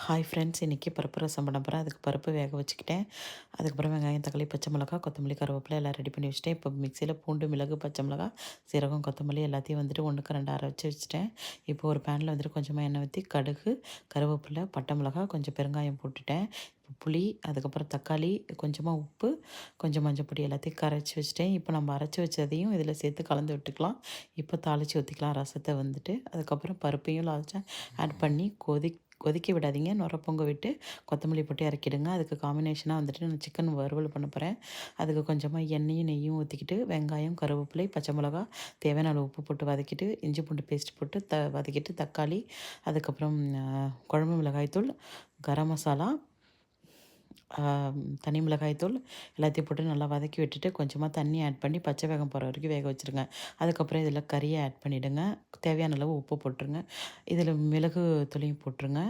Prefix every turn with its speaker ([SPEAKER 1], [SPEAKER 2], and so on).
[SPEAKER 1] Hi friends, இன்றைக்கி பருப்பு ரசம் பண்ண போகிறேன். அதுக்கு பருப்பு வேக வச்சுக்கிட்டேன். அதுக்கப்புறம் வெங்காயம், தக்காளி, பச்சை மிளகா, கொத்தமல்லி, கருவேப்பிலை எல்லாம் ரெடி பண்ணி வச்சுட்டேன். இப்போ மிக்சியில் பூண்டு, மிளகு, பச்சை மிளகா, சீரகம், கொத்தமல்லி எல்லாத்தையும் வந்துட்டு 1க்கு 2 அரைச்சி வச்சுட்டேன். இப்போ ஒரு பேனில் வந்துட்டு கொஞ்சமாக எண்ணெய் ஊற்றி கடுகு, கருவேப்பிலை, பட்டை மிளகா, கொஞ்சம் பெருங்காயம் போட்டுட்டேன். இப்போ புளி, அதுக்கப்புறம் தக்காளி, கொஞ்சமாக உப்பு, கொஞ்சம் மஞ்சள் பொடி எல்லாத்தையும் கரைச்சி வச்சுட்டேன். இப்போ நம்ம அரைச்சி வச்சதையும் இதில் சேர்த்து கலந்து விட்டுக்கலாம். இப்போ தாளித்து ஊற்றிக்கலாம் ரசத்தை வந்துட்டு. அதுக்கப்புறம் பருப்பையும் லாஸ்ட்டாக ஆட் பண்ணி கொதிக்க விடாதீங்க. நுர பொங்க விட்டு கொத்தமல்லி போட்டு இறக்கிடுங்க. அதுக்கு காம்பினேஷனாக வந்துட்டு நான் சிக்கன் வறுவல் பண்ண போகிறேன். அதுக்கு கொஞ்சமாக எண்ணெயும் நெய்யும் ஊற்றிக்கிட்டு வெங்காயம், கருவேப்பிலை, பச்சை மிளகா, தேவையான அளவு உப்பு போட்டு வதக்கிட்டு இஞ்சி பூண்டு பேஸ்ட் போட்டு வதக்கிட்டு தக்காளி, அதுக்கப்புறம் குழம்பு மிளகாய்த்தூள், கரம் மசாலா, தனி மிளகாய்த்தூள் எல்லாத்தையும் போட்டு நல்லா வதக்கி விட்டுட்டு கொஞ்சமாக தண்ணி ஆட் பண்ணி பச்சை வேகம் போகிற வரைக்கும் வேக வச்சுருங்க. அதுக்கப்புறம் இதில் கறியை ஆட் பண்ணிவிடுங்க. தேவையான அளவு உப்பு போட்டுருங்க. இதில் மிளகு தூளையும் போட்டுருங்க.